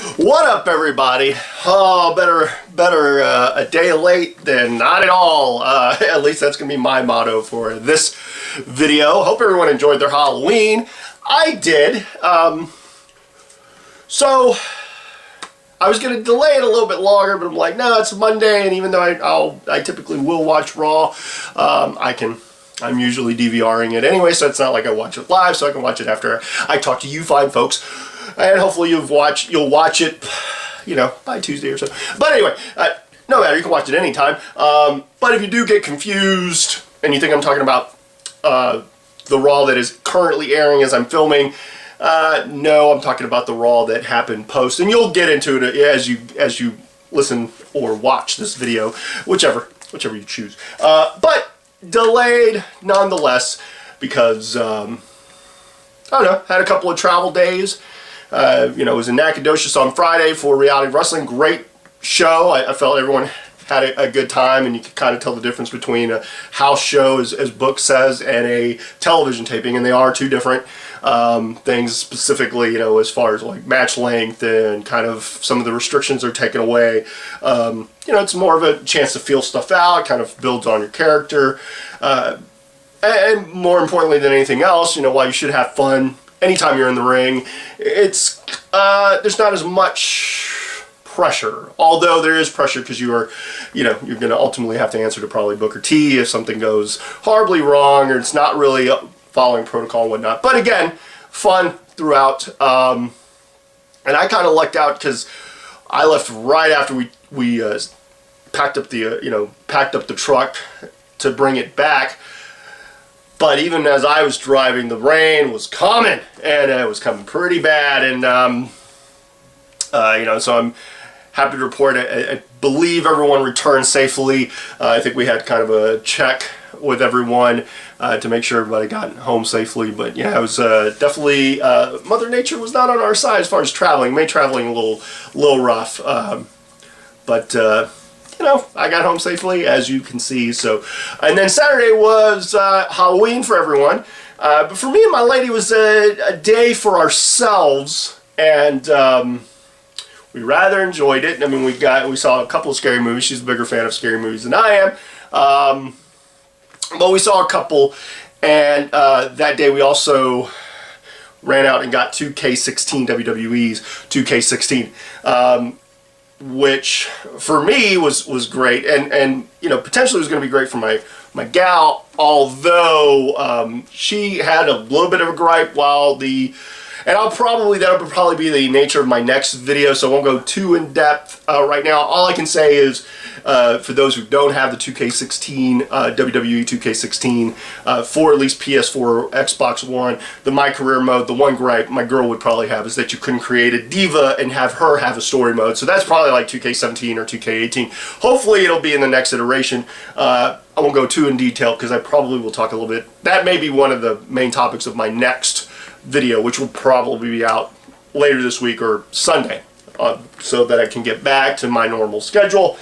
What up, everybody? Oh, better a day late than not at all. At least that's gonna be my motto for this video. Hope everyone enjoyed their Halloween. I did. So I was gonna delay it a little bit longer, but I'm like, no, it's Monday, and even though I typically will watch Raw, I'm usually DVRing it anyway, so it's not like I watch it live, so I can watch it after I talk to you fine folks. And hopefully you'll watch it, by Tuesday or so. But anyway, no matter, you can watch it anytime. But if you do get confused and you think I'm talking about the Raw that is currently airing as I'm filming, no, I'm talking about the Raw that happened post. And you'll get into it as you listen or watch this video, whichever you choose. But delayed nonetheless because I don't know, had a couple of travel days. It was in Nacogdoches on Friday for Reality Wrestling. Great show. I felt everyone had a good time, and you could kind of tell the difference between a house show, as Book says, and a television taping, and they are two different things. Specifically, as far as like match length and kind of some of the restrictions are taken away. It's more of a chance to feel stuff out. Kind of builds on your character, and more importantly than anything else, while you should have fun anytime you're in the ring, it's there's not as much pressure. Although there is pressure because you're going to ultimately have to answer to probably Booker T if something goes horribly wrong or it's not really following protocol and whatnot. But again, fun throughout. And I kind of lucked out because I left right after we packed up the truck to bring it back. But even as I was driving, the rain was coming, and it was coming pretty bad. And so I'm happy to report I believe everyone returned safely. I think we had kind of a check with everyone to make sure everybody got home safely. But yeah, it was definitely Mother Nature was not on our side as far as traveling. Made traveling a little rough, but. I got home safely, as you can see. So, and then Saturday was Halloween for everyone. But for me and my lady, it was a day for ourselves, and we rather enjoyed it. I mean, we saw a couple of scary movies. She's a bigger fan of scary movies than I am, but we saw a couple. And that day, we also ran out and got 2K16 WWE's 2K16. Which for me was great, and potentially was going to be great for my gal, although she had a little bit of a gripe and that'll probably be the nature of my next video, so I won't go too in depth right now. All I can say is for those who don't have the 2K16 WWE 2K16 for at least PS4 or Xbox One, the My Career mode, the one gripe my girl would probably have is that you couldn't create a diva and have her have a story mode. So that's probably like 2K17 or 2K18. Hopefully it'll be in the next iteration. I won't go too in detail because I probably will talk a little bit. That may be one of the main topics of my next video, which will probably be out later this week or Sunday, so that I can get back to my normal schedule.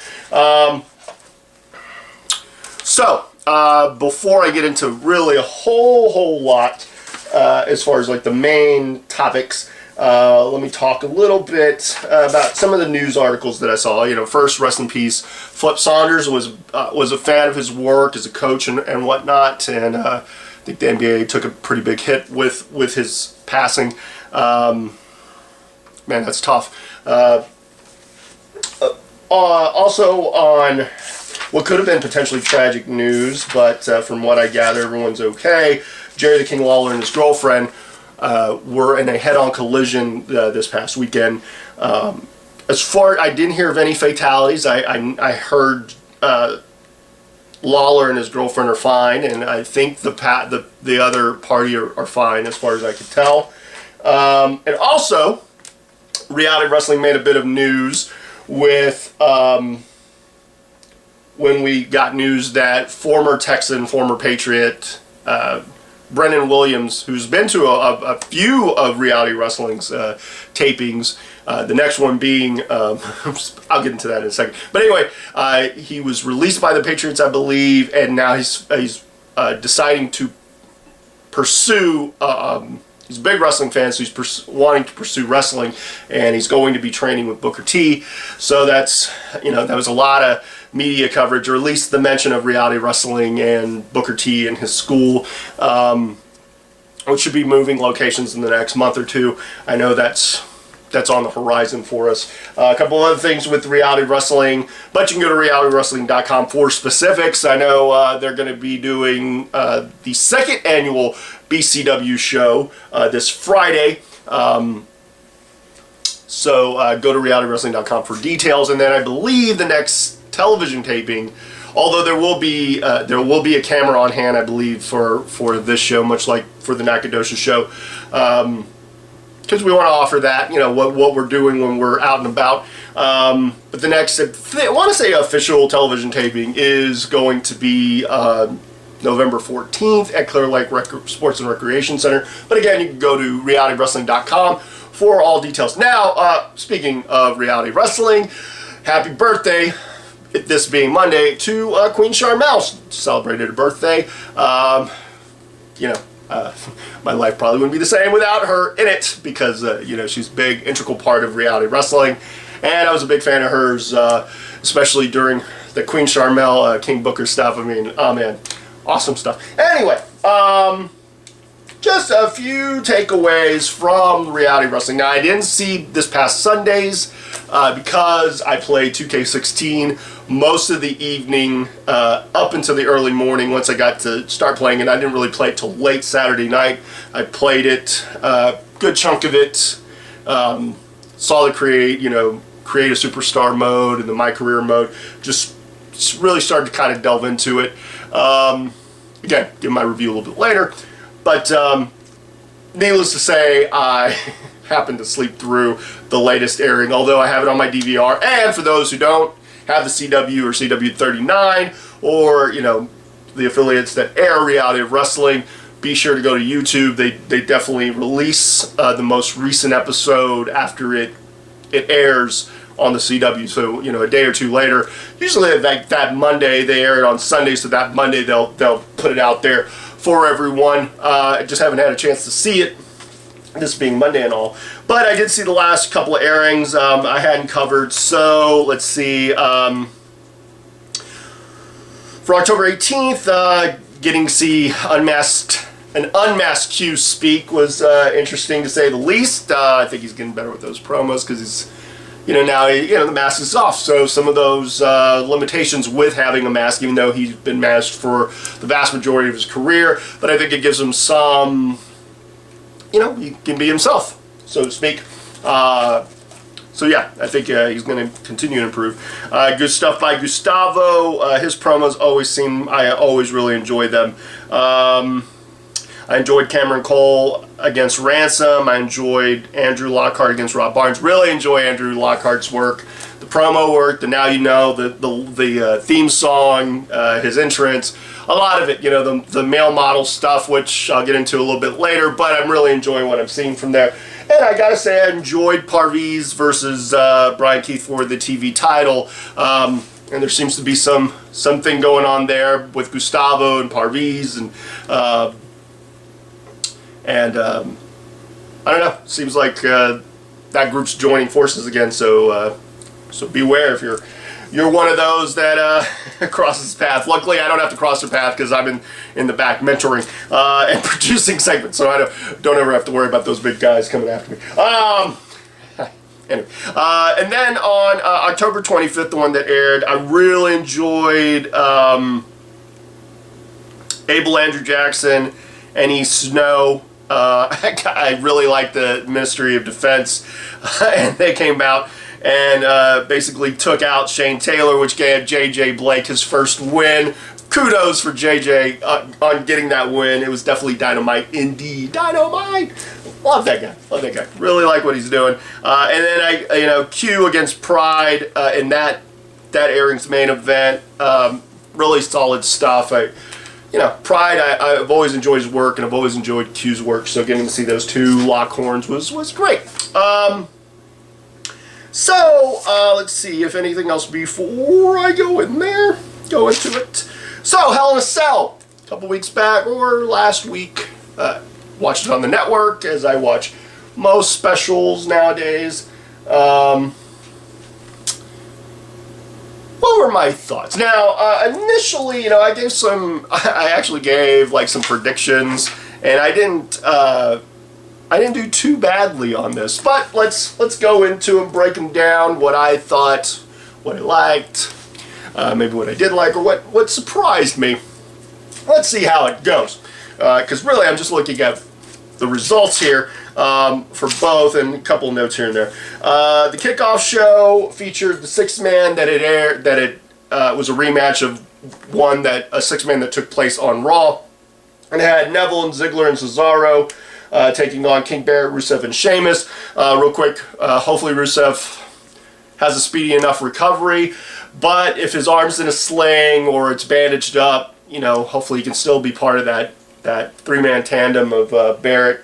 Before I get into really a whole lot as far as like the main topics, let me talk a little bit about some of the news articles that I saw. First, rest in peace, Flip Saunders was a fan of his work as a coach and whatnot, and I think the NBA took a pretty big hit with his passing. Man, that's tough. Also on what could have been potentially tragic news, but from what I gather, everyone's okay. Jerry the King Lawler and his girlfriend were in a head-on collision this past weekend. I didn't hear of any fatalities. I heard Lawler and his girlfriend are fine, and I think the other party are fine as far as I could tell. And also, Reality Wrestling made a bit of news with when we got news that former Texan, former Patriot, Brennan Williams, who's been to a few of Reality Wrestling's tapings, the next one being, I'll get into that in a second. But anyway, he was released by the Patriots, I believe, and now he's deciding to pursue he's a big wrestling fan, so he's wanting to pursue wrestling, and he's going to be training with Booker T. So that's, that was a lot of media coverage, or at least the mention of Reality Wrestling and Booker T and his school, which should be moving locations in the next month or two. I know that's on the horizon for us. A couple other things with Reality Wrestling, but you can go to realitywrestling.com for specifics. I know they're going to be doing the second annual BCW show this Friday. So go to realitywrestling.com for details. And then I believe the next television taping, although there will be a camera on hand, I believe, for this show, much like for the Nacogdoches show, because we want to offer that, what we're doing when we're out and about. But the next, I want to say, official television taping is going to be November 14th at Clear Lake Sports and Recreation Center. But again, you can go to realitywrestling.com for all details. Now, speaking of Reality Wrestling, happy birthday, this being Monday, to Queen Sharmell. Celebrated her birthday. My life probably wouldn't be the same without her in it, because she's a big integral part of Reality Wrestling, and I was a big fan of hers, especially during the Queen Sharmell King Booker stuff. I mean, oh man, awesome stuff. Anyway, just a few takeaways from Reality Wrestling. Now, I didn't see this past Sundays because I played 2K16 most of the evening up until the early morning. Once I got to start playing it, I didn't really play it till late Saturday night. I played it, good chunk of it, saw the create a superstar mode and the my career mode. Just really started to kind of delve into it. Again, give my review a little bit later. But needless to say, I happened to sleep through the latest airing, although I have it on my DVR. And for those who don't have the CW or CW39, or the affiliates that air Reality of Wrestling, be sure to go to YouTube. They definitely release the most recent episode after it airs on the CW. So a day or two later, usually like that Monday, they air it on Sunday, so that Monday they'll put it out there for everyone. I just haven't had a chance to see it, this being Monday and all. But I did see the last couple of airings I hadn't covered. So let's see. For October 18th, getting to see an unmasked Q speak was interesting, to say the least. I think he's getting better with those promos, because he's, now the mask is off. So some of those limitations with having a mask, even though he's been masked for the vast majority of his career, but I think it gives him some, he can be himself, so to speak. So yeah, I think he's going to continue to improve. Good stuff by Gustavo. His promos I always really enjoy them. I enjoyed Cameron Cole against Ransom. I enjoyed Andrew Lockhart against Rob Barnes. Really enjoy Andrew Lockhart's work. The promo work, the Now You Know, the theme song, his entrance, a lot of it, the male model stuff, which I'll get into a little bit later, but I'm really enjoying what I'm seeing from there. And I gotta say, I enjoyed Parviz versus Brian Keith for the TV title. And there seems to be something going on there with Gustavo and Parviz, and I don't know. Seems like that group's joining forces again. So beware if you're one of those that crosses path. Luckily, I don't have to cross their path, because I'm in the back mentoring and producing segments, so I don't ever have to worry about those big guys coming after me. Anyway, and then on October 25th, the one that aired, I really enjoyed Abel Andrew Jackson and E. Snow. I really liked the Ministry of Defense, and they came out and basically took out Shane Taylor, which gave J.J. Blake his first win. Kudos for J.J. On getting that win. It was definitely dynamite indeed. Dynamite! Love that guy. Love that guy. Really like what he's doing. And then Q against Pride in that airing's main event. Really solid stuff. Pride, I've always enjoyed his work, and I've always enjoyed Q's work, so getting to see those two lock horns was great. Let's see if anything else before I go into it. So, Hell in a Cell, a couple weeks back, or last week, watched it on the network, as I watch most specials nowadays. What were my thoughts? Now, initially, I actually gave like some predictions, and I didn't do too badly on this. But let's go into and break them down. What I thought, what I liked, maybe what I did like, or what surprised me. Let's see how it goes. Because really, I'm just looking at the results here for both, and a couple of notes here and there. The kickoff show featured the six-man that it aired. That it was a rematch of a six-man that took place on Raw, and it had Neville and Ziggler and Cesaro taking on King Barrett, Rusev, and Sheamus. Real quick, hopefully Rusev has a speedy enough recovery, but if his arm's in a sling or it's bandaged up, hopefully he can still be part of that three-man tandem of Barrett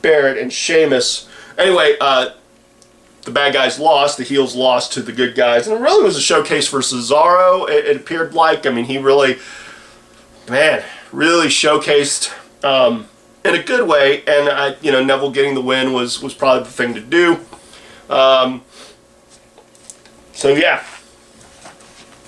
and Sheamus. Anyway, the bad guys lost, the heels lost to the good guys, and it really was a showcase for Cesaro. It appeared like, he really showcased in a good way, and Neville getting the win was probably the thing to do. So yeah.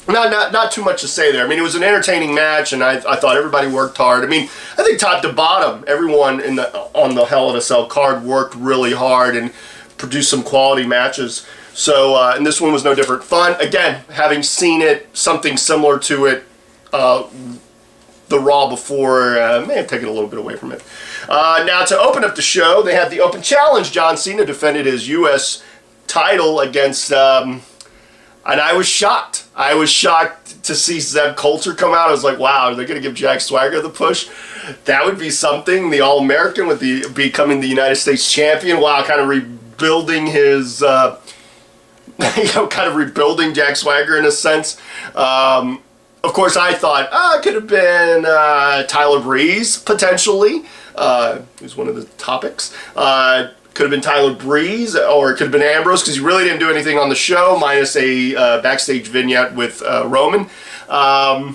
Not too much to say there. It was an entertaining match, and I thought everybody worked hard. I think top to bottom, everyone on the Hell in a Cell card worked really hard and produced some quality matches. So, and this one was no different. Fun, again, having seen it, something similar to it, the Raw before, may have taken a little bit away from it. Now, to open up the show, they had the Open Challenge. John Cena defended his U.S. title against... and I was shocked. I was shocked to see Zeb Coulter come out. I was like, wow, are they going to give Jack Swagger the push? That would be something. The All-American with becoming the United States champion. Wow, kind of rebuilding his, kind of rebuilding Jack Swagger in a sense. Of course, I thought, it could have been Tyler Breeze, potentially. Who's one of the topics. Could have been Tyler Breeze, or it could have been Ambrose, because he really didn't do anything on the show, minus a backstage vignette with Roman. I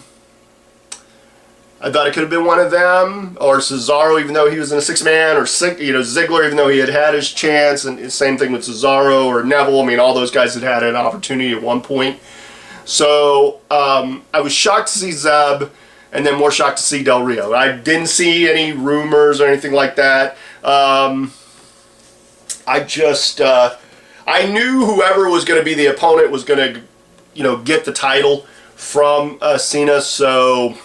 thought it could have been one of them, or Cesaro, even though he was in a six-man, or Ziggler, even though he had his chance, and same thing with Cesaro or Neville. All those guys had an opportunity at one point. So I was shocked to see Zeb, and then more shocked to see Del Rio. I didn't see any rumors or anything like that. I knew whoever was going to be the opponent was going to, get the title from Cena, so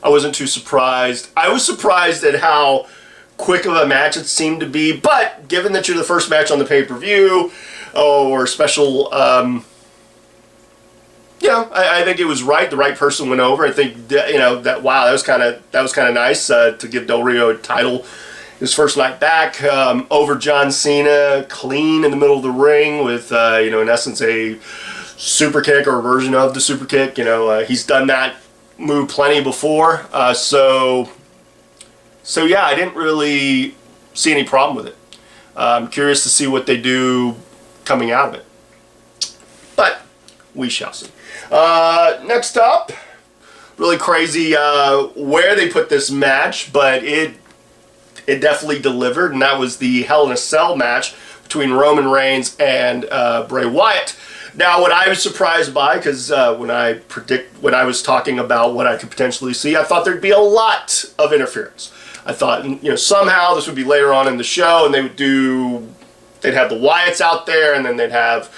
I wasn't too surprised. I was surprised at how quick of a match it seemed to be, but given that you're the first match on the pay-per-view or special, I think it was right. The right person went over. I think that was kind of nice to give Del Rio a title. His first night back over John Cena, clean in the middle of the ring with, in essence, a super kick or a version of the super kick. He's done that move plenty before. So yeah, I didn't really see any problem with it. I'm curious to see what they do coming out of it. But we shall see. Next up, really crazy where they put this match, but it definitely delivered, and that was the Hell in a Cell match between Roman Reigns and Bray Wyatt. Now, what I was surprised by, because when I was talking about what I could potentially see, I thought there'd be a lot of interference. I thought, somehow this would be later on in the show, and they'd have the Wyatts out there, and then they'd have,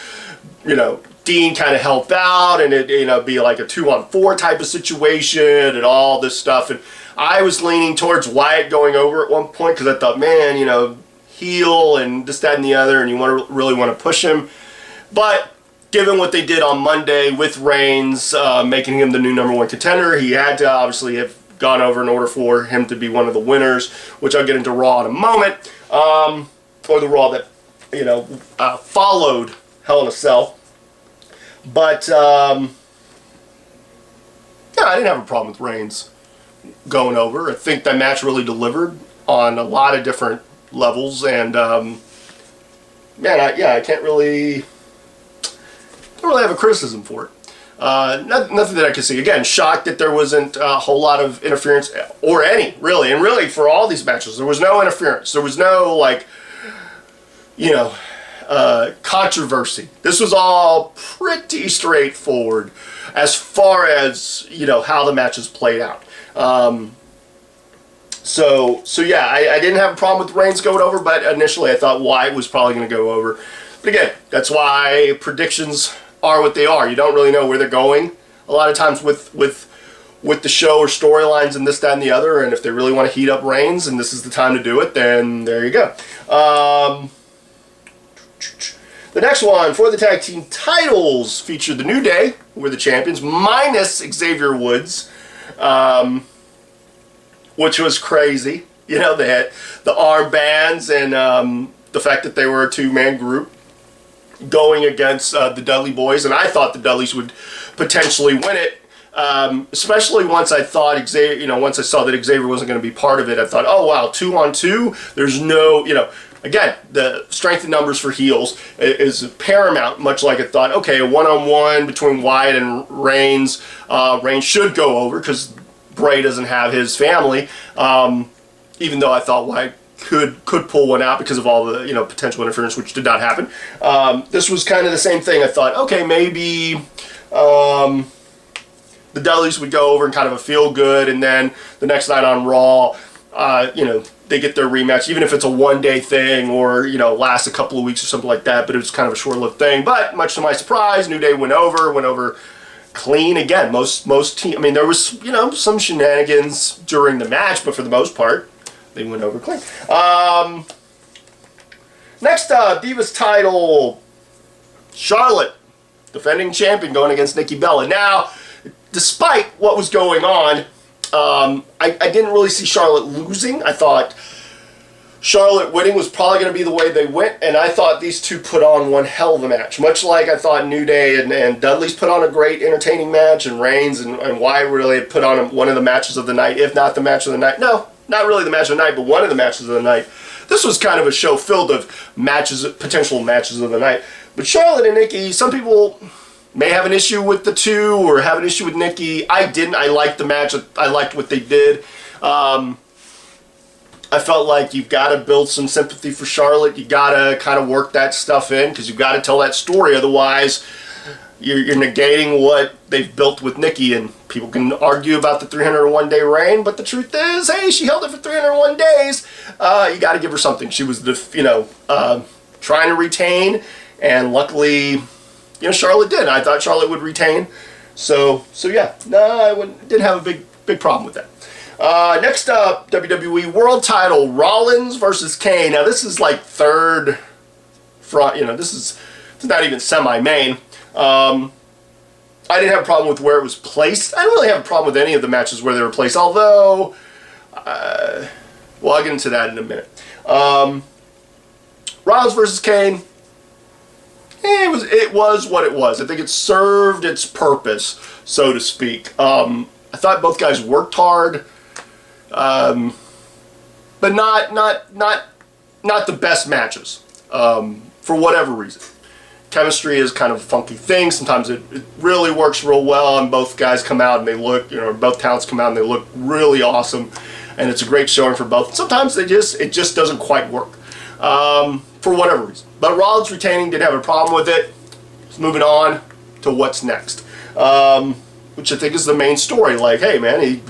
Dean kind of help out, and it'd be like a 2-on-4 type of situation, and all this stuff, and I was leaning towards Wyatt going over at one point, because I thought, man, heel and this, that, and the other, and you really want to push him. But given what they did on Monday with Reigns, making him the new #1 contender, he had to obviously have gone over in order for him to be one of the winners, which I'll get into Raw in a moment, or the Raw that followed Hell in a Cell. But I didn't have a problem with Reigns going over. I think that match really delivered on a lot of different levels, and I don't really have a criticism for it. Nothing that I could see. Again, shocked that there wasn't a whole lot of interference, or any, really. And really, for all these matches, there was no interference. There was no, like, you know, controversy. This was all pretty straightforward as far as, you know, how the matches played out. So yeah, I didn't have a problem with Reigns going over, but initially I thought Wyatt was probably going to go over. But again, that's why predictions are what they are. You don't really know where they're going a lot of times with the show or storylines and this, that, and the other. And if they really want to heat up Reigns and this is the time to do it, then there you go. The next one for the tag team titles featured the New Day, who were the champions, minus Xavier Woods, which was crazy. You know, they had the armbands and the fact that they were a two-man group going against the Dudley Boys, and I thought the Dudleys would potentially win it. Especially once I thought Xavier, you know, once I saw that Xavier wasn't going to be part of it, I thought, oh wow, 2-on-2. There's no, you know, again, the strength in numbers for heels is paramount. Much like I thought, okay, a 1-on-1 between Wyatt and Reigns. Reigns should go over because Bray doesn't have his family. Even though I thought Wyatt could pull one out because of all the, you know, potential interference, which did not happen. This was kind of the same thing. I thought, okay, maybe the Dudleys would go over and kind of a feel good, and then the next night on Raw, you know, they get their rematch, even if it's a one-day thing or, you know, lasts a couple of weeks or something like that, but it was kind of a short-lived thing. But much to my surprise, New Day went over clean. Again, most team, I mean, there was, you know, some shenanigans during the match, but for the most part, they went over clean. Next up, Divas title, Charlotte, defending champion, going against Nikki Bella. Now, despite what was going on, I didn't really see Charlotte losing. I thought Charlotte winning was probably going to be the way they went, and I thought these two put on one hell of a match. Much like I thought New Day and Dudley's put on a great, entertaining match, and Reigns and Wyatt really put on one of the matches of the night, if not the match of the night. No, not really the match of the night, but one of the matches of the night. This was kind of a show filled of matches, potential matches of the night. But Charlotte and Nikki, some people may have an issue with the two or have an issue with Nikki. I didn't. I liked the match. I liked what they did. I felt like you've got to build some sympathy for Charlotte. You got to kind of work that stuff in because you've got to tell that story. Otherwise, you're negating what they've built with Nikki. And people can argue about the 301-day reign, but the truth is, hey, she held it for 301 days. You got to give her something. She was trying to retain, and luckily, you know, Charlotte did. I thought Charlotte would retain. So yeah, no, I didn't have a big problem with that. Next up, WWE World Title, Rollins versus Kane. Now this is like third front, you know, it's not even semi-main. I didn't have a problem with where it was placed. I didn't really have a problem with any of the matches where they were placed, although, well, I'll get into that in a minute. Rollins versus Kane, it was what it was. I think it served its purpose, so to speak. I thought both guys worked hard. But not the best matches, for whatever reason. Chemistry is kind of a funky thing. Sometimes it really works real well, and both guys come out and they look, you know, both talents come out and they look really awesome, and it's a great showing for both. Sometimes it just doesn't quite work, for whatever reason. But Rollins retaining, didn't have a problem with it. Just moving on to what's next, which I think is the main story. Like, hey man,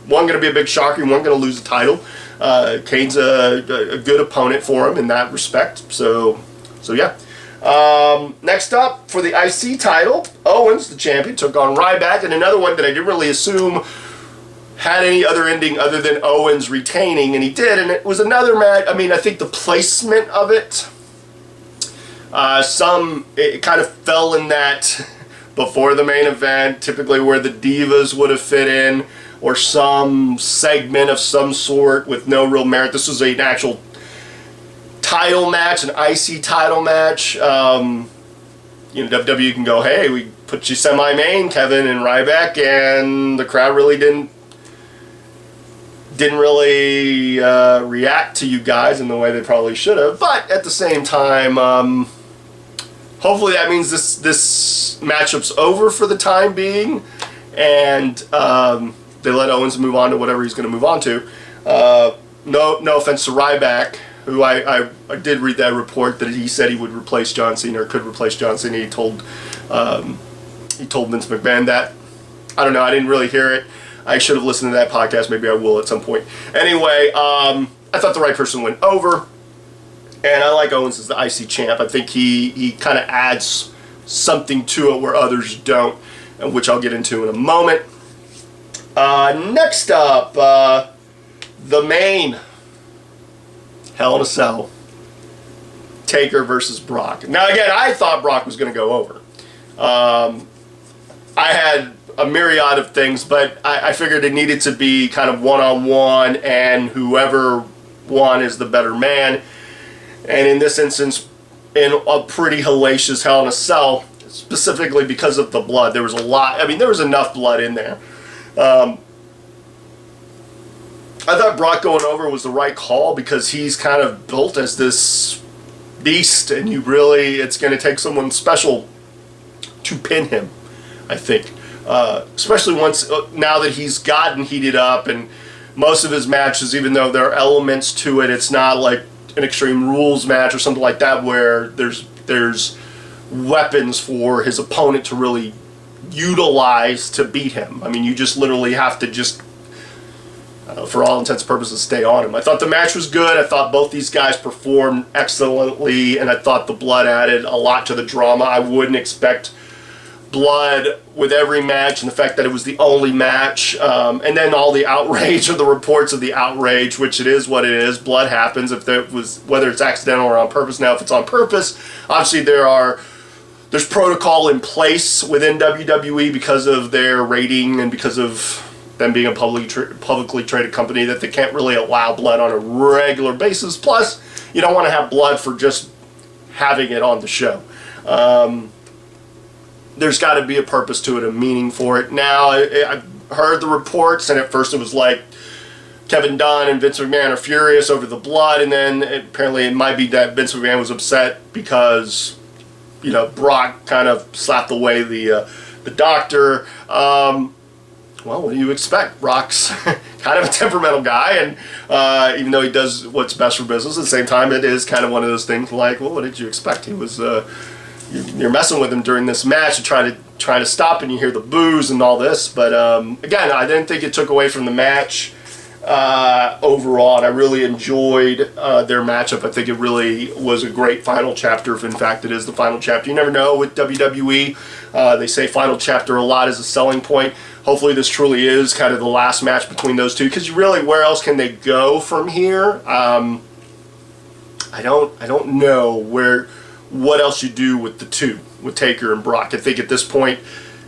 one going to be a big shocker, and one going to lose the title. Kane's a good opponent for him in that respect. So yeah. Next up, for the IC title, Owens, the champion, took on Ryback, and another one that I didn't really assume had any other ending other than Owens retaining, and he did, and it was another match. I mean, I think the placement of it, it kind of fell in that before the main event, typically where the Divas would have fit in, or some segment of some sort with no real merit. This was an actual title match, an IC title match. WWE can go, hey, we put you semi-main, Kevin and Ryback, and the crowd really didn't really react to you guys in the way they probably should have. But at the same time, hopefully that means this matchup's over for the time being, and they let Owens move on to whatever he's going to move on to. No offense to Ryback, who I did read that report that he said he would replace John Cena or could replace John Cena. He told Vince McMahon that. I don't know. I didn't really hear it. I should have listened to that podcast. Maybe I will at some point. Anyway, I thought the right person went over. And I like Owens as the IC champ. I think he kind of adds something to it where others don't, which I'll get into in a moment. Next up, the main Hell in a Cell. Taker versus Brock. Now, again, I thought Brock was going to go over. I had a myriad of things, but I figured it needed to be kind of one-on-one, and whoever won is the better man. And in this instance, in a pretty hellacious Hell in a Cell, specifically because of the blood. There was a lot. I mean, there was enough blood in there. I thought Brock going over was the right call because he's kind of built as this beast, and it's going to take someone special to pin him, I think. Especially now that he's gotten heated up, and most of his matches, even though there are elements to it, it's not like an Extreme Rules match or something like that where there's weapons for his opponent to really utilize to beat him. I mean, you just literally have to just, for all intents and purposes, stay on him. I thought the match was good. I thought both these guys performed excellently, and I thought the blood added a lot to the drama. I wouldn't expect blood with every match, and the fact that it was the only match, and then all the outrage or the reports of the outrage, which it is what it is. Blood happens whether it's accidental or on purpose. Now, if it's on purpose, obviously there's protocol in place within WWE because of their rating and because of them being a publicly traded company that they can't really allow blood on a regular basis. Plus, you don't want to have blood for just having it on the show. There's got to be a purpose to it, a meaning for it. Now, I heard the reports, and at first it was like Kevin Dunn and Vince McMahon are furious over the blood, and then apparently it might be that Vince McMahon was upset because, Brock kind of slapped away the doctor. Well, what do you expect? Brock's kind of a temperamental guy, and even though he does what's best for business, at the same time, it is kind of one of those things like, well, what did you expect? He was... You're messing with him during this match and trying to stop, and you hear the boos and all this. But again, I didn't think it took away from the match overall, and I really enjoyed their matchup. I think it really was a great final chapter, if in fact it is the final chapter. You never know with WWE. They say final chapter a lot as a selling point. Hopefully this truly is kind of the last match between those two, because really, where else can they go from here? I don't know what else you do with the two, with Taker and Brock. I think at this point,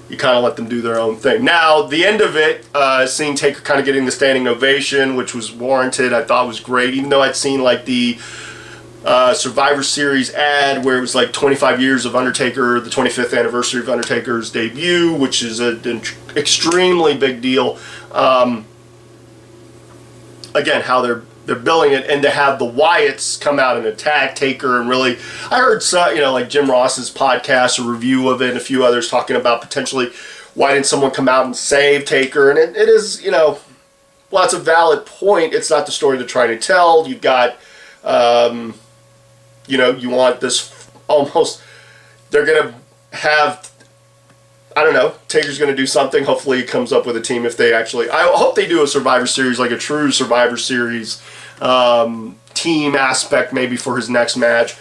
you kind of let them do their own thing. Now, the end of it, seeing Taker kind of getting the standing ovation, which was warranted, I thought was great, even though I'd seen like the Survivor Series ad where it was like 25 years of Undertaker, the 25th anniversary of Undertaker's debut, which is an extremely big deal. Again, how they're billing it, and to have the Wyatts come out and attack Taker, and really, I heard some, like Jim Ross's podcast, a review of it, and a few others talking about potentially why didn't someone come out and save Taker, and it is, well, it's a valid point. It's not the story they're trying to tell. You've got, you want this almost, they're going to have, I don't know, Taker's going to do something. Hopefully he comes up with a team if they actually... I hope they do a Survivor Series, like a true Survivor Series team aspect maybe for his next match.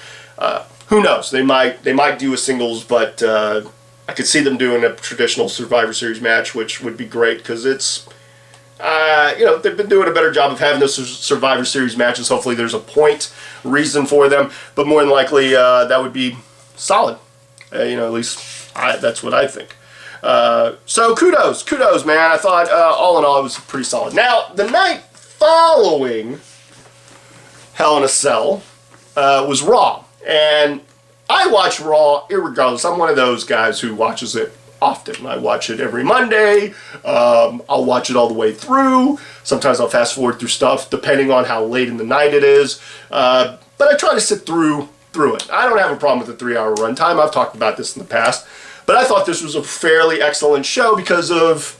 Who knows? They might do a singles, but I could see them doing a traditional Survivor Series match, which would be great because it's... they've been doing a better job of having those Survivor Series matches. Hopefully there's a reason for them, but more than likely that would be solid. At least that's what I think. So kudos, man. I thought all in all it was pretty solid. Now, the night following Hell in a Cell was Raw, and I watch Raw irregardless. I'm one of those guys who watches it often. I watch it every Monday. I'll watch it all the way through. Sometimes I'll fast forward through stuff depending on how late in the night it is. But I try to sit through through it. I don't have a problem with the 3-hour runtime. I've talked about this in the past. But I thought this was a fairly excellent show because of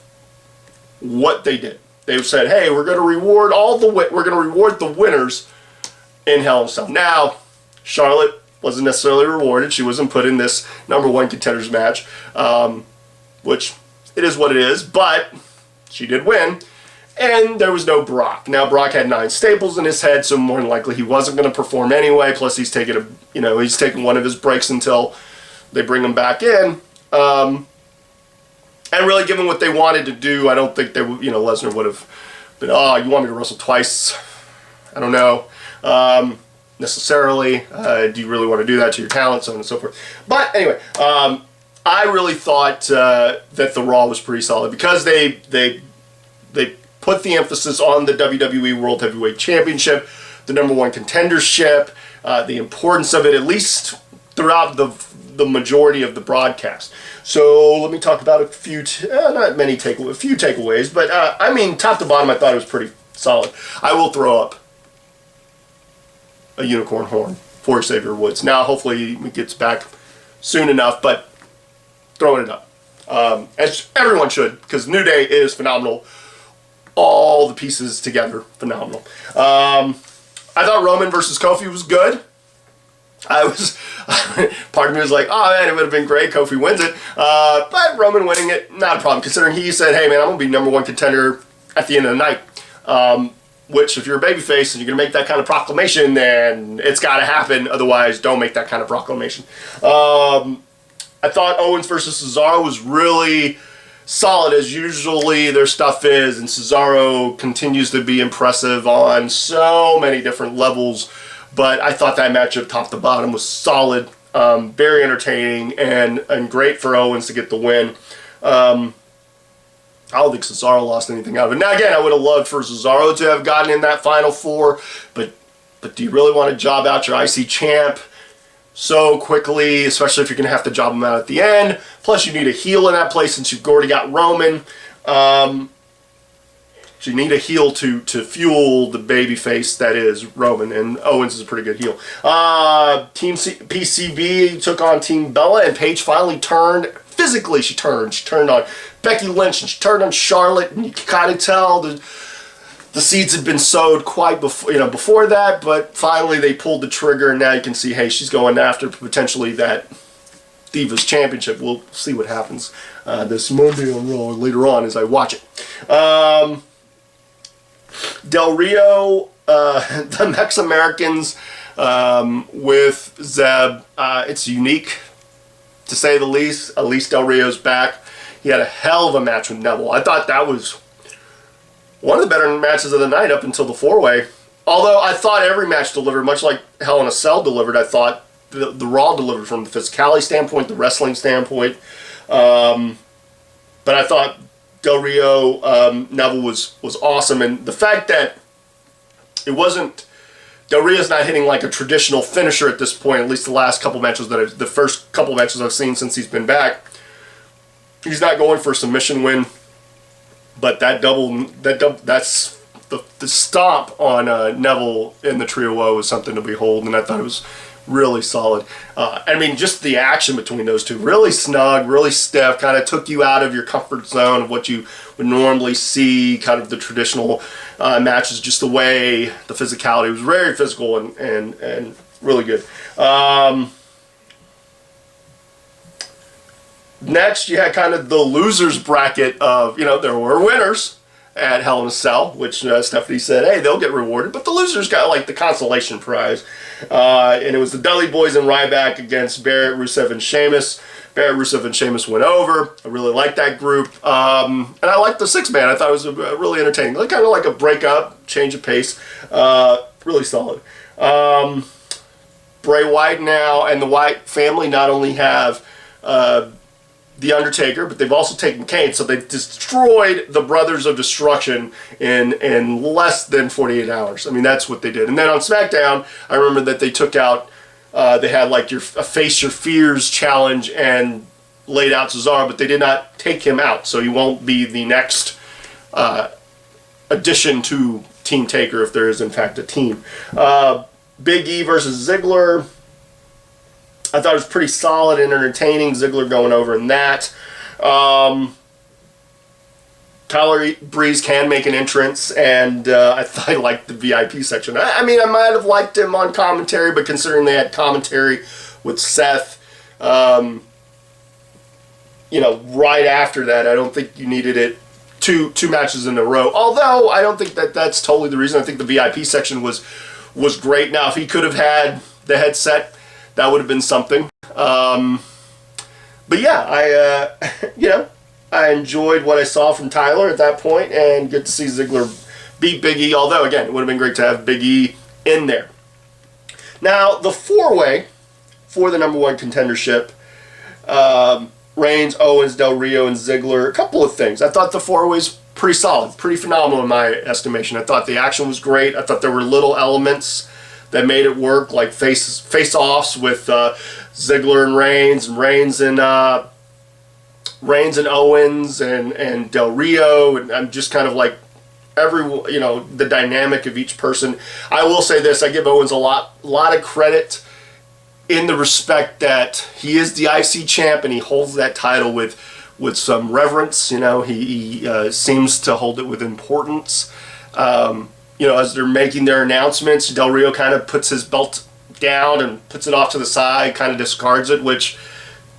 what they did. They said, hey, we're going to reward the winners in Hell in a Cell. Now, Charlotte wasn't necessarily rewarded. She wasn't put in this #1 contenders match, which it is what it is, but she did win. And there was no Brock. Now, Brock had 9 staples in his head, so more than likely he wasn't going to perform anyway. Plus, he's taking one of his breaks until they bring him back in. And really, given what they wanted to do, I don't think they would, Lesnar would have been, oh, you want me to wrestle twice? I don't know. Necessarily. Do you really want to do that to your talent? So on and so forth. But anyway, I really thought that the Raw was pretty solid because they put the emphasis on the WWE World Heavyweight Championship, the #1 contendership, the importance of it, at least throughout the majority of the broadcast. So let me talk about a few, not many takeaways, a few takeaways, but I mean, top to bottom, I thought it was pretty solid. I will throw up a unicorn horn for Xavier Woods. Now, hopefully he gets back soon enough, but throwing it up. As everyone should, because New Day is phenomenal. All the pieces together, phenomenal. I thought Roman versus Kofi was good. Part of me was like, oh man, it would have been great, Kofi wins it. But Roman winning it, not a problem, considering he said, hey man, I'm going to be #1 contender at the end of the night. Which, if you're a babyface and you're going to make that kind of proclamation, then it's got to happen. Otherwise, don't make that kind of proclamation. I thought Owens versus Cesaro was really solid, as usually their stuff is, and Cesaro continues to be impressive on so many different levels. But I thought that matchup, top to bottom, was solid, very entertaining, and great for Owens to get the win. I don't think Cesaro lost anything out of it. Now, again, I would have loved for Cesaro to have gotten in that Final Four, but do you really want to job out your IC champ so quickly, especially if you're going to have to job him out at the end? Plus, you need a heel in that place since you've already got Roman. So you need a heel to fuel the babyface that is Roman, and Owens is a pretty good heel. Team PCB took on Team Bella, and Paige finally turned. Physically, she turned. She turned on Becky Lynch, and she turned on Charlotte, and you can kind of tell the seeds had been sowed quite before that, but finally they pulled the trigger, and now you can see, hey, she's going after potentially that Divas Championship. We'll see what happens this Monday on Raw later on as I watch it. Del Rio, the Mex-Americans with Zeb, it's unique to say the least. At least Del Rio's back. He had a hell of a match with Neville. I thought that was one of the better matches of the night up until the 4-way. Although I thought every match delivered, much like Hell in a Cell delivered, I thought the Raw delivered from the physicality standpoint, the wrestling standpoint. But I thought Del Rio, Neville was awesome. And the fact that it wasn't, Del Rio's not hitting like a traditional finisher at this point, at least the last couple matches the first couple matches I've seen since he's been back. He's not going for a submission win, but that's the stomp on Neville in the Trio O was something to behold, and I thought it was really solid. I mean, just the action between those two, really snug, really stiff, kind of took you out of your comfort zone of what you would normally see, kind of the traditional matches, just the way the physicality was very physical and really good. Next, you had kind of the losers bracket of, there were winners at Hell in a Cell, which Stephanie said, hey, they'll get rewarded, but the losers got like the consolation prize. And it was the Dudley Boys and Ryback against Barrett, Rusev, and Sheamus. Barrett, Rusev, and Sheamus went over. I really liked that group. And I liked the 6-man. I thought it was really entertaining. Kind of like a breakup, change of pace. Really solid. Bray Wyatt now and the Wyatt family not only have The Undertaker, but they've also taken Kane, so they've destroyed the Brothers of Destruction in less than 48 hours. I mean, that's what they did. And then on SmackDown, I remember that they took out, they had like a Face Your Fears challenge and laid out Cesaro, but they did not take him out, so he won't be the next addition to Team Taker if there is in fact a team. Big E versus Ziggler. I thought it was pretty solid and entertaining. Ziggler going over in that. Tyler Breeze can make an entrance, and I thought I liked the VIP section. I mean, I might have liked him on commentary, but considering they had commentary with Seth, you know, right after that, I don't think you needed it two matches in a row. Although I don't think that that's totally the reason. I think the VIP section was great. Now, if he could have had the headset, that would have been something. But yeah, I you know, I enjoyed what I saw from Tyler at that point, and good to see Ziggler beat Big E. Although again, it would have been great to have Big E in there. Now the 4-way for the #1 contendership. Reigns, Owens, Del Rio, and Ziggler. A couple of things. I thought the 4-way's pretty solid, pretty phenomenal in my estimation. I thought the action was great. I thought there were little elements that made it work, like face-offs with Ziggler and Reigns and Owens and Del Rio, and I'm just kind of like you know, the dynamic of each person. I will say this: I give Owens a lot of credit, in the respect that he is the IC champ and he holds that title with some reverence. You know, he seems to hold it with importance. You know, as they're making their announcements, Del Rio kind of puts his belt down and puts it off to the side, kind of discards it, which,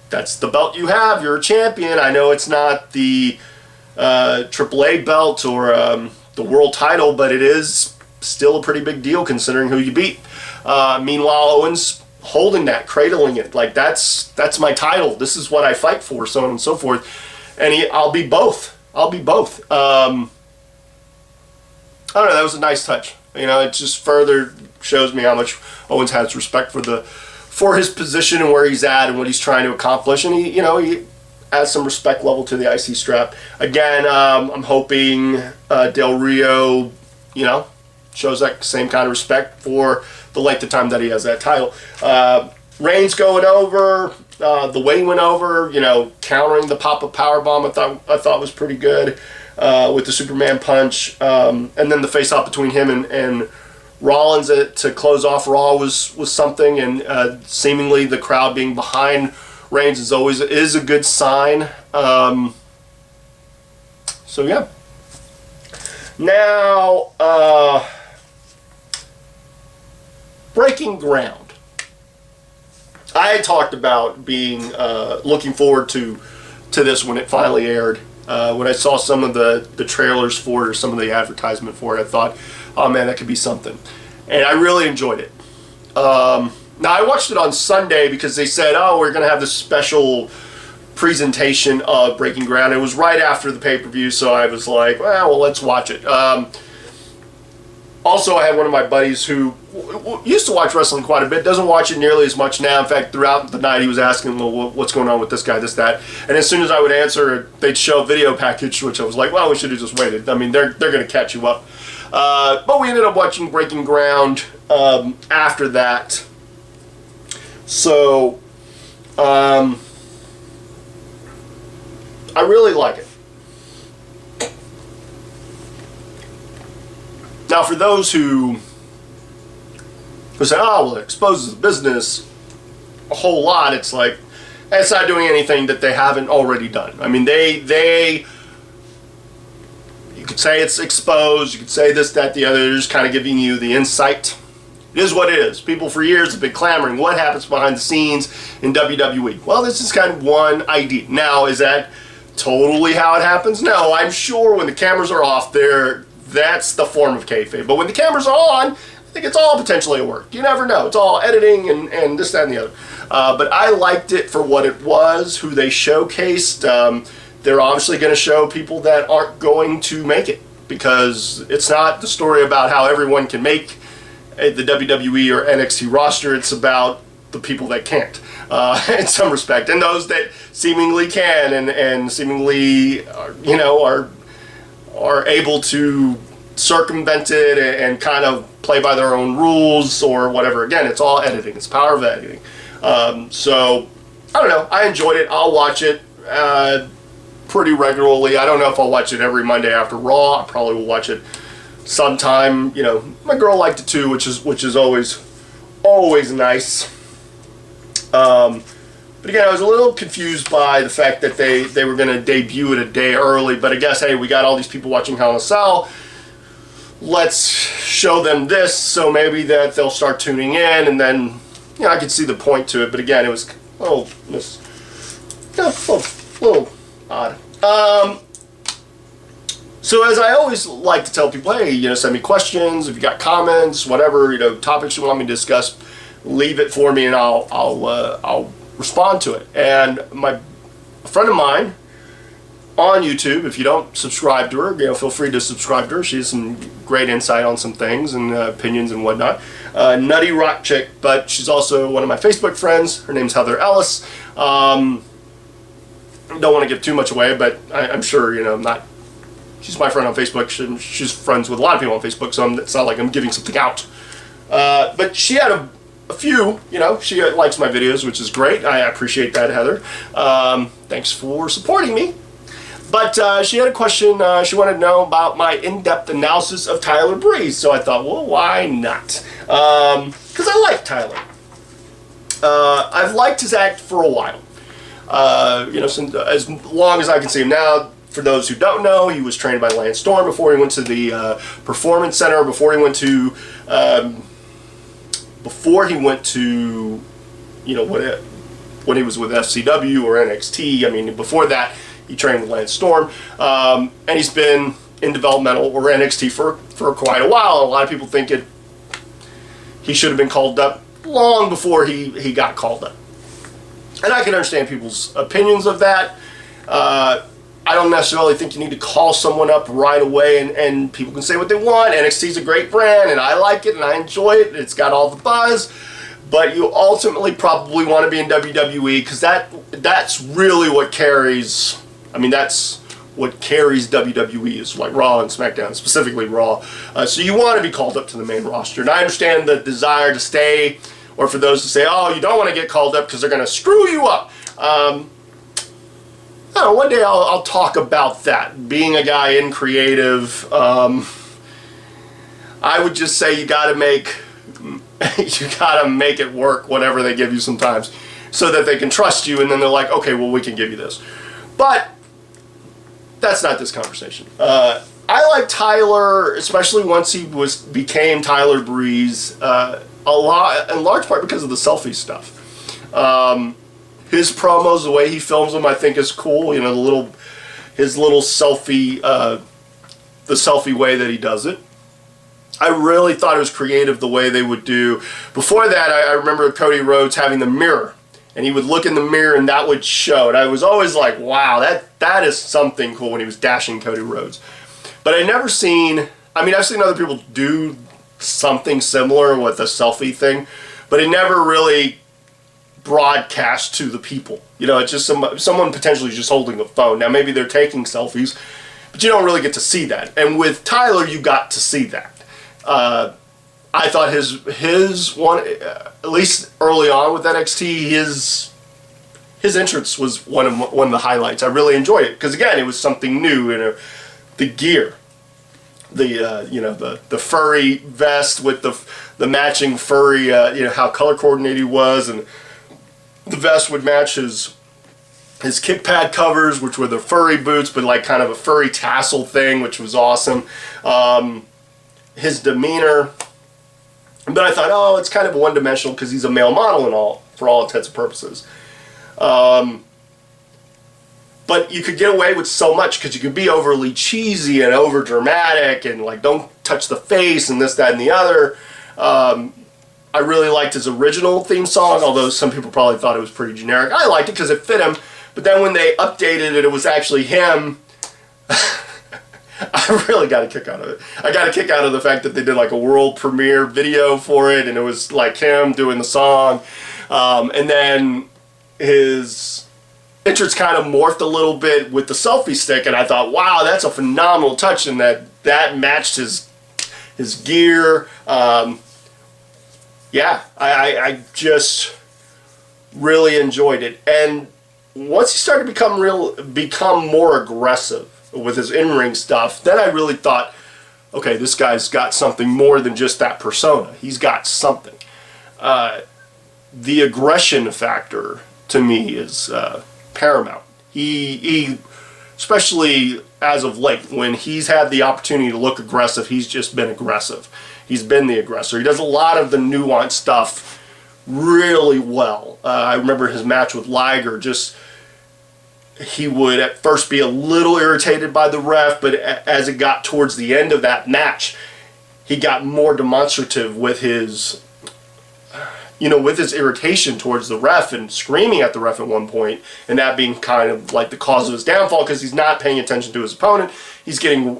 that's the belt you have. You're a champion. I know it's not the AAA belt or the world title, but it is still a pretty big deal considering who you beat. Meanwhile, Owens holding that, cradling it, like that's my title. This is what I fight for, so on and so forth. And I'll be both. I don't know. That was a nice touch. You know, it just further shows me how much Owens has respect for his position and where he's at and what he's trying to accomplish. And he adds some respect level to the IC strap. Again, I'm hoping Del Rio, you know, shows that same kind of respect for the length of time that he has that title. Reigns going over, the way he went over, you know, countering the pop-up powerbomb, I thought was pretty good with the Superman punch. And then the face-off between him and Rollins to close off Raw was something, and seemingly the crowd being behind Reigns is a good sign. So yeah. Now, Breaking Ground. I had talked about being looking forward to this when it finally aired. When I saw some of the trailers for it or some of the advertisement for it, I thought, oh man, that could be something. And I really enjoyed it. Now, I watched it on Sunday because they said, oh, we're going to have this special presentation of Breaking Ground. It was right after the pay-per-view, so I was like, well, let's watch it. Also, I had one of my buddies who used to watch wrestling quite a bit, doesn't watch it nearly as much now. In fact, throughout the night, he was asking, well, what's going on with this guy, this, that. And as soon as I would answer, they'd show a video package, which I was like, well, we should have just waited. I mean, they're going to catch you up. But we ended up watching Breaking Ground after that. So, I really like it. Now, for those who say, oh, well, it exposes the business a whole lot, it's like, it's not doing anything that they haven't already done. I mean, you could say it's exposed, you could say this, that, the other, they're just kind of giving you the insight. It is what it is. People for years have been clamoring, what happens behind the scenes in WWE? Well, this is kind of one idea. Now, is that totally how it happens? No, I'm sure when the cameras are off there, that's the form of kayfabe. But when the cameras are on, I think it's all potentially a work. You never know. It's all editing and this, that, and the other. But I liked it for what it was, who they showcased. They're obviously going to show people that aren't going to make it, because it's not the story about how everyone can make the WWE or NXT roster. It's about the people that can't, in some respect. And those that seemingly can and seemingly, are able to circumvent it and kind of play by their own rules or whatever. Again, it's all editing. It's the power of editing. So, I don't know. I enjoyed it. I'll watch it pretty regularly. I don't know if I'll watch it every Monday after Raw. I probably will watch it sometime. You know, my girl liked it too, which is always nice. But again, I was a little confused by the fact that they were going to debut it a day early. But I guess, hey, we got all these people watching Hell in a Cell. Let's show them this, so maybe that they'll start tuning in, and then, you know, I could see the point to it. But again, it was a little odd. So as I always like to tell people, hey, you know, send me questions if you got comments, whatever, you know, topics you want me to discuss, leave it for me, and I'll respond to it. And a friend of mine on YouTube, if you don't subscribe to her, you know, feel free to subscribe to her. She has some great insight on some things and opinions and whatnot. Nutty rock chick, but she's also one of my Facebook friends. Her name's Heather Ellis. Don't want to give too much away, but I'm sure, you know, she's my friend on Facebook. She's friends with a lot of people on Facebook, so it's not like I'm giving something out. But she had a few, you know, she likes my videos, which is great. I appreciate that, Heather. Thanks for supporting me. But she had a question. She wanted to know about my in-depth analysis of Tyler Breeze. So I thought, well, why not? Because I like Tyler. I've liked his act for a while. You know, since, as long as I can see him now. For those who don't know, he was trained by Lance Storm before he went to the Performance Center. Before he went to, you know, when he was with FCW or NXT. I mean, before that, he trained with Lance Storm, and he's been in developmental or NXT for quite a while. A lot of people think he should have been called up long before he got called up. And I can understand people's opinions of that. I don't necessarily think you need to call someone up right away and people can say what they want. NXT's a great brand and I like it and I enjoy it. It's got all the buzz. But you ultimately probably want to be in WWE because that's really what carries. I mean, that's what carries WWE is like Raw and SmackDown, specifically Raw. So you want to be called up to the main roster. And I understand the desire to stay, or for those who say, oh, you don't want to get called up because they're going to screw you up. I don't know, one day I'll talk about that. Being a guy in creative, I would just say you got to make it work, whatever they give you sometimes, so that they can trust you, and then they're like, okay, well, we can give you this. But that's not this conversation. I like Tyler, especially once he became Tyler Breeze, a lot, in large part because of the selfie stuff. His promos, the way he films them, I think is cool. You know, his little selfie, the selfie way that he does it. I really thought it was creative the way they would do. Before that, I remember Cody Rhodes having the mirror, and he would look in the mirror and that would show. And I was always like, wow, that is something cool when he was dashing Cody Rhodes. But I never seen, I mean, I've seen other people do something similar with a selfie thing, but it never really broadcast to the people. You know, it's just someone potentially just holding a phone. Now maybe they're taking selfies, but you don't really get to see that. And with Tyler, you got to see that. I thought his one, at least early on with NXT, his entrance was one of the highlights. I really enjoyed it because again, it was something new. You know, the gear, the furry vest with the matching furry, you know, how color coordinated he was, and the vest would match his kick pad covers, which were the furry boots, but like kind of a furry tassel thing, which was awesome. His demeanor, but I thought, oh, it's kind of one-dimensional because he's a male model and all, for all intents and purposes. But you could get away with so much because you could be overly cheesy and over dramatic and like don't touch the face and this, that, and the other. I really liked his original theme song, although some people probably thought it was pretty generic. I liked it because it fit him, but then when they updated it, it was actually him. I really got a kick out of it. I got a kick out of the fact that they did like a world premiere video for it, and it was like him doing the song. And then his entrance kind of morphed a little bit with the selfie stick, and I thought, wow, that's a phenomenal touch, and that matched his gear. Yeah, I just really enjoyed it. And once he started to become more aggressive with his in-ring stuff, then I really thought, okay, this guy's got something more than just that persona. He's got something. the aggression factor to me is paramount. He, especially as of late, when he's had the opportunity to look aggressive, he's just been aggressive. He's been the aggressor. He does a lot of the nuanced stuff really well. I remember his match with Liger, he would at first be a little irritated by the ref, but as it got towards the end of that match, he got more demonstrative with his irritation towards the ref and screaming at the ref at one point, and that being kind of like the cause of his downfall because he's not paying attention to his opponent. He's getting,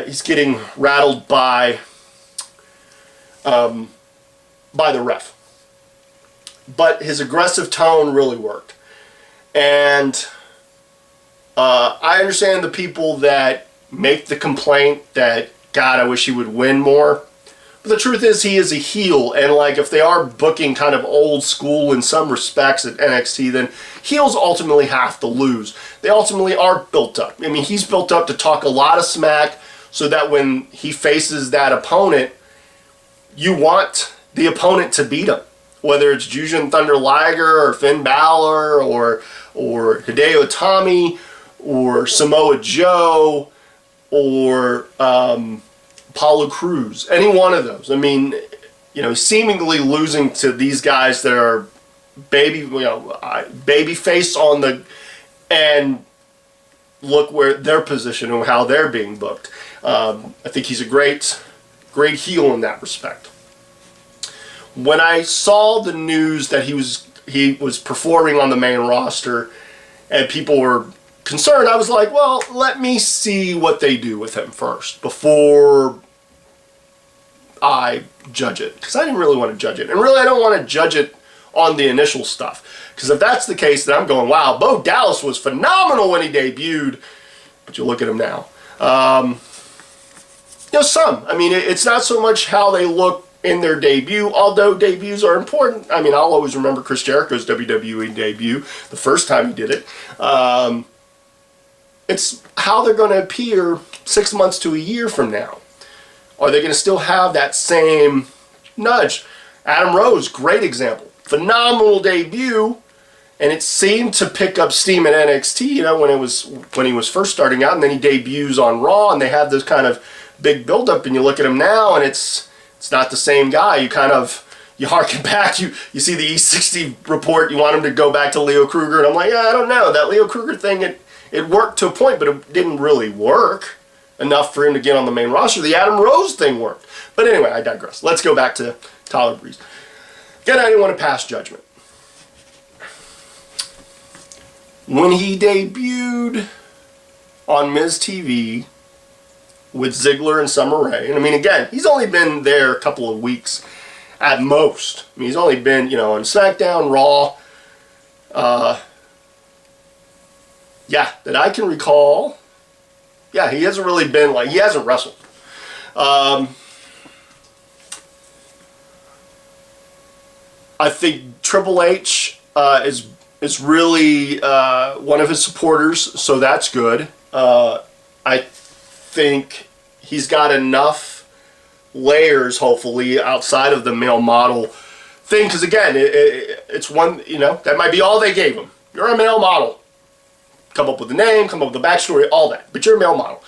he's getting rattled by the ref. But his aggressive tone really worked. And I understand the people that make the complaint that, God, I wish he would win more. But the truth is he is a heel, and like if they are booking kind of old school in some respects at NXT, then heels ultimately have to lose. They ultimately are built up. I mean, he's built up to talk a lot of smack so that when he faces that opponent, you want the opponent to beat him. Whether it's Jushin Thunder Liger or Finn Balor or Hideo Itami or Samoa Joe or Apollo Crews, any one of those. I mean, seemingly losing to these guys that are baby face on the, and look where their position and how they're being booked. I think he's a great heel in that respect. When I saw the news that he was performing on the main roster and people were concerned, I was like, well, let me see what they do with him first before I judge it. Because I didn't really want to judge it. And really, I don't want to judge it on the initial stuff. Because if that's the case, then I'm going, wow, Bo Dallas was phenomenal when he debuted. But you look at him now. Some. I mean, it's not so much how they look in their debut, although debuts are important. I mean, I'll always remember Chris Jericho's WWE debut, the first time he did it. It's how they're going to appear 6 months to a year from now. Are they going to still have that same nudge? Adam Rose, great example. Phenomenal debut, and it seemed to pick up steam at NXT, when he was first starting out, and then he debuts on Raw, and they have this kind of big build-up, and you look at him now, and it's not the same guy. You harken back, you see the E60 report, you want him to go back to Leo Kruger, and I'm like, I don't know. That Leo Kruger thing, it worked to a point, but it didn't really work enough for him to get on the main roster. The Adam Rose thing worked. But anyway, I digress. Let's go back to Tyler Breeze. Again, I didn't want to pass judgment. When he debuted on Miz TV with Ziggler and Summer Rae, and I mean, again, he's only been there a couple of weeks at most. I mean, he's only been, on SmackDown, Raw. That I can recall. Yeah, he hasn't really been he hasn't wrestled. I think Triple H is really one of his supporters, so that's good. I think he's got enough layers, hopefully, outside of the male model thing, because again, it's one, that might be all they gave him. You're a male model. Come up with the name, come up with the backstory, all that. But you're a male model.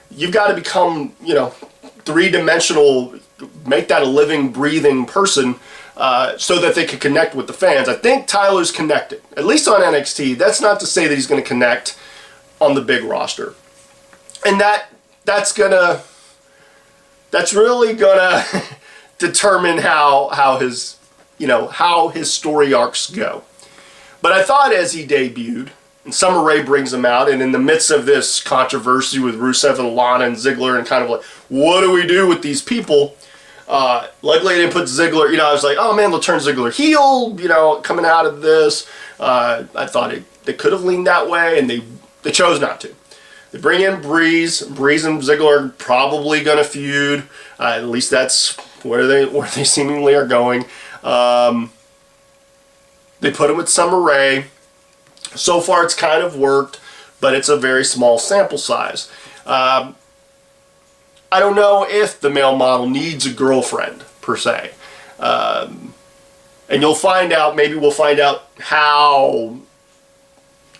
You've got to become, three-dimensional, make that a living, breathing person so that they can connect with the fans. I think Tyler's connected, at least on NXT. That's not to say that he's going to connect on the big roster. And that's really gonna determine how his story arcs go. But I thought as he debuted, and Summer Rae brings him out, and in the midst of this controversy with Rusev and Lana and Ziggler, and kind of like, what do we do with these people? Luckily, they didn't put Ziggler. I was like, oh man, they'll turn Ziggler heel. Coming out of this, I thought they could have leaned that way, and they chose not to. They bring in Breeze. Breeze and Ziggler are probably going to feud. At least that's where they seemingly are going. They put him with Summer Rae. So far, it's kind of worked, but it's a very small sample size. I don't know if the male model needs a girlfriend, per se. And And you'll find out, maybe we'll find out how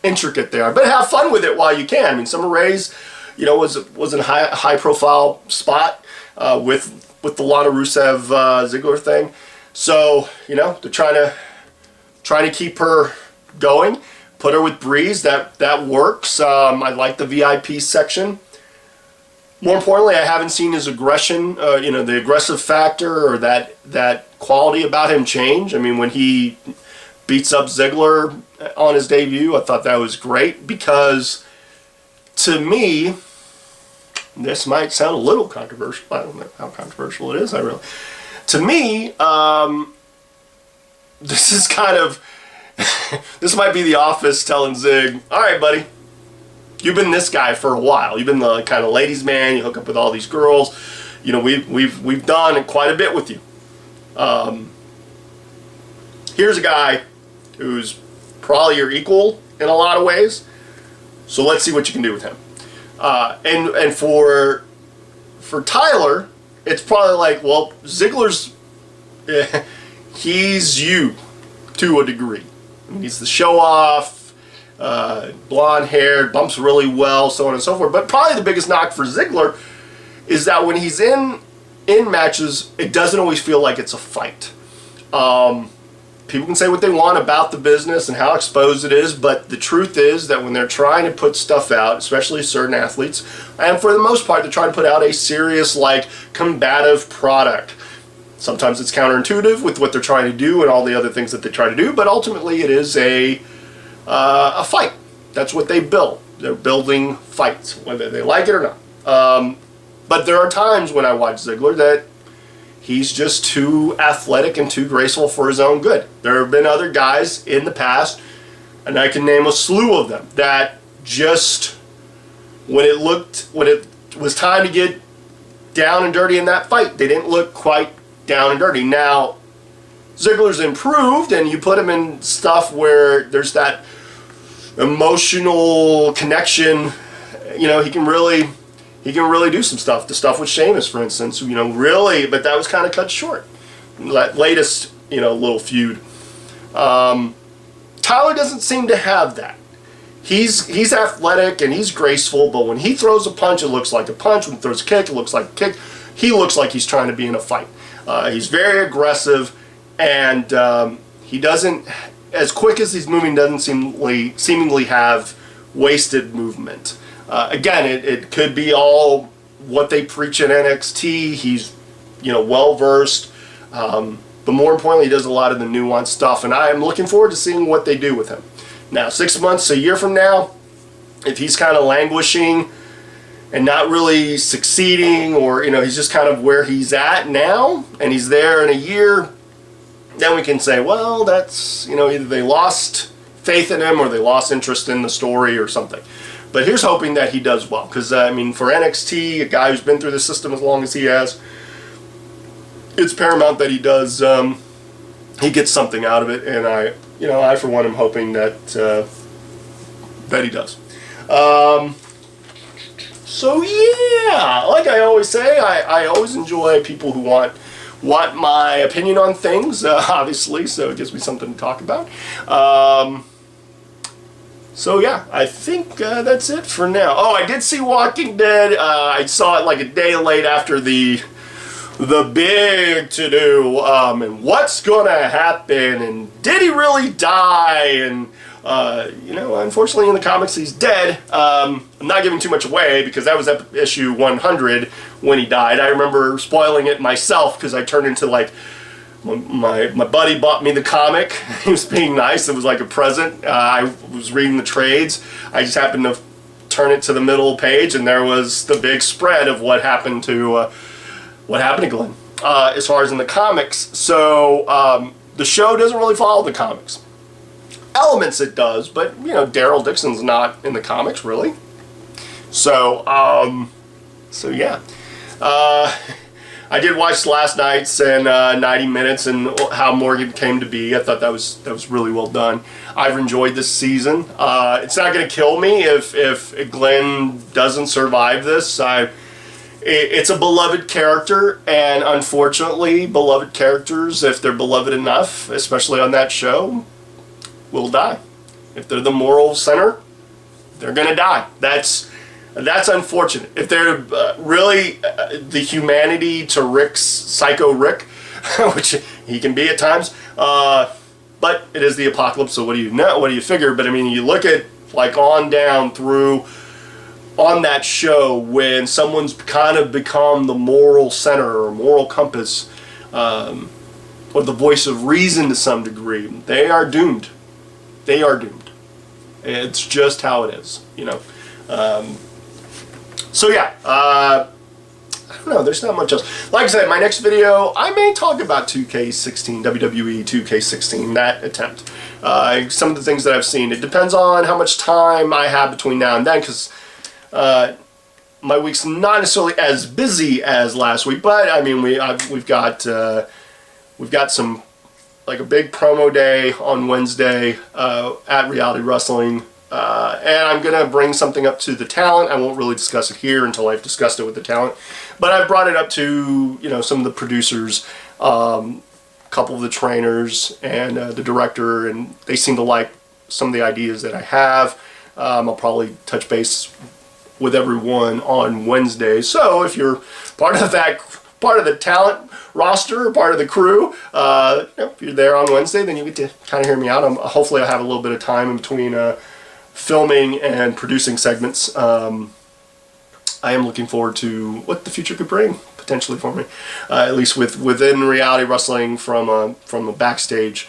intricate they are. But have fun with it while you can. I mean, Summer Rae's, was in a high profile spot with the Lana Rusev Ziggler thing. So, they're trying to keep her going. Put her with Breeze. That works. I like the VIP section. More importantly, I haven't seen his aggression, the aggressive factor or that quality about him change. I mean, when he beats up Ziggler on his debut, I thought that was great because, to me, this might sound a little controversial. I don't know how controversial it is. To me, this is kind of, this might be The Office telling Zig, all right, buddy, you've been this guy for a while. You've been the kind of ladies' man. You hook up with all these girls. We've done quite a bit with you. Here's a guy who's probably your equal in a lot of ways. So let's see what you can do with him. And for Tyler, it's probably like, well, Ziggler's he's you to a degree. I mean, he's the show off, blonde hair, bumps really well, so on and so forth. But probably the biggest knock for Ziggler is that when he's in matches, it doesn't always feel like it's a fight. People can say what they want about the business and how exposed it is, but the truth is that when they're trying to put stuff out, especially certain athletes, and for the most part, they're trying to put out a serious, combative product. Sometimes it's counterintuitive with what they're trying to do and all the other things that they try to do, but ultimately it is a fight. That's what they build. They're building fights, whether they like it or not. But there are times when I watch Ziggler that he's just too athletic and too graceful for his own good. There have been other guys in the past, and I can name a slew of them, that just, when it was time to get down and dirty in that fight, they didn't look quite down and dirty. Now, Ziggler's improved, and you put him in stuff where there's that emotional connection. He can really do some stuff. The stuff with Sheamus, for instance, really, but that was kind of cut short. That latest, little feud. Tyler doesn't seem to have that. He's athletic and he's graceful, but when he throws a punch, it looks like a punch. When he throws a kick, it looks like a kick. He looks like he's trying to be in a fight. He's very aggressive, and he doesn't, as quick as he's moving, doesn't seemingly have wasted movement. Again, it could be all what they preach in NXT. He's, well versed, but more importantly, he does a lot of the nuanced stuff, and I am looking forward to seeing what they do with him. Now, 6 months, a year from now, if he's kind of languishing and not really succeeding, or he's just kind of where he's at now, and he's there in a year, then we can say, well, that's either they lost faith in him or they lost interest in the story or something. But here's hoping that he does well, because, for NXT, a guy who's been through the system as long as he has, it's paramount that he does, he gets something out of it, and I for one am hoping that he does. So yeah, like I always say, I always enjoy people who want my opinion on things, obviously, so it gives me something to talk about. So yeah, I think that's it for now. Oh, I did see Walking Dead. I saw it like a day late after the big to-do, and what's gonna happen, and did he really die, and unfortunately in the comics he's dead. I'm not giving too much away because that was issue 100 when he died. I remember spoiling it myself because I turned into my buddy bought me the comic. He was being nice. It was like a present. I was reading the trades. I just happened to turn it to the middle page, and there was the big spread of what happened to Glenn as far as in the comics. So the show doesn't really follow the comics. Elements it does, but Daryl Dixon's not in the comics really. So yeah. I did watch last night's and 90 Minutes and how Morgan came to be. I thought that was really well done. I've enjoyed this season. It's not going to kill me if Glenn doesn't survive this. it's a beloved character, and unfortunately, beloved characters, if they're beloved enough, especially on that show, will die. If they're the moral center, they're gonna die. That's unfortunate. If they're really the humanity to Rick's Psycho Rick, which he can be at times, but it is the apocalypse. So what do you know? What do you figure? But I mean, you look at like on down through on that show when someone's kind of become the moral center or moral compass, or the voice of reason to some degree, they are doomed. They are doomed. It's just how it is, you know. So yeah, I don't know, there's not much else. Like I said, my next video, I may talk about 2K16, WWE 2K16, that attempt. Some of the things that I've seen. It depends on how much time I have between now and then, because my week's not necessarily as busy as last week, but I mean, we've got some, like a big promo day on Wednesday at Reality Wrestling. And I'm going to bring something up to the talent. I won't really discuss it here until I've discussed it with the talent. But I've brought it up to, you know, some of the producers, a couple of the trainers, and the director, and they seem to like some of the ideas that I have. I'll probably touch base with everyone on Wednesday. So if you're part of the talent roster, part of the crew, if you're there on Wednesday, then you get to kind of hear me out. Hopefully I'll have a little bit of time in between filming and producing segments. I am looking forward to what the future could bring potentially for me, at least within Reality Wrestling from a backstage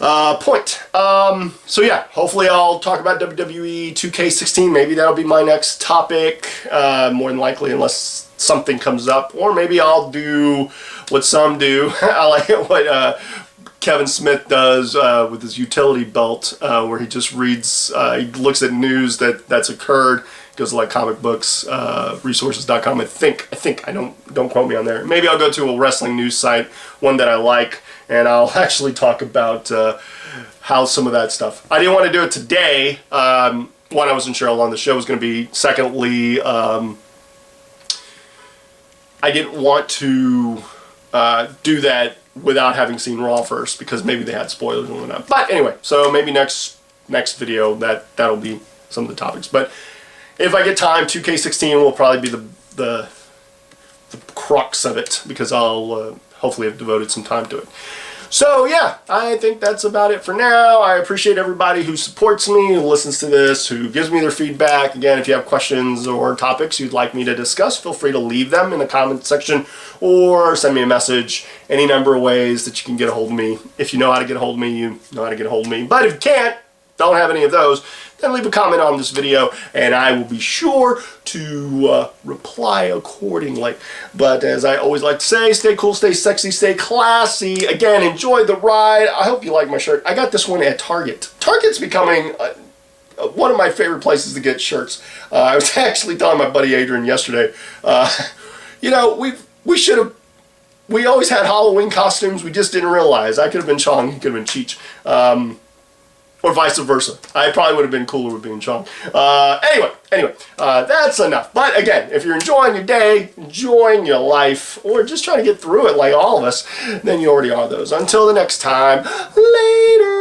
point. So yeah, hopefully I'll talk about WWE 2K16. Maybe that'll be my next topic, more than likely, unless something comes up, or maybe I'll do what some do. I like what Kevin Smith does with his utility belt, where he just reads, he looks at news that's occurred, goes to like comic books, resources.com. I think, don't quote me on there. Maybe I'll go to a wrestling news site, one that I like, and I'll actually talk about how some of that stuff. I didn't want to do it today. One, I wasn't sure how long the show was going to be. Secondly, I didn't want to do that without having seen Raw first, because maybe they had spoilers and whatnot. But anyway, so maybe next video that'll be some of the topics. But if I get time, 2K16 will probably be the crux of it, because I'll hopefully have devoted some time to it. So yeah, I think that's about it for now. I appreciate everybody who supports me, who listens to this, who gives me their feedback. Again, if you have questions or topics you'd like me to discuss, feel free to leave them in the comment section or send me a message. Any number of ways that you can get a hold of me. If you know how to get a hold of me, you know how to get a hold of me. But if you can't, don't have any of those, then leave a comment on this video and I will be sure to reply accordingly. But as I always like to say, stay cool, stay sexy, stay classy. Again, enjoy the ride. I hope you like my shirt. I got this one at Target. Target's becoming one of my favorite places to get shirts. I was actually telling my buddy Adrian yesterday, you know, we always had Halloween costumes, we just didn't realize. I could have been Chong, he could have been Cheech. Or vice versa. I probably would have been cooler with being Chong. Anyway, that's enough. But again, if you're enjoying your day, enjoying your life, or just trying to get through it like all of us, then you already are those. Until the next time, later.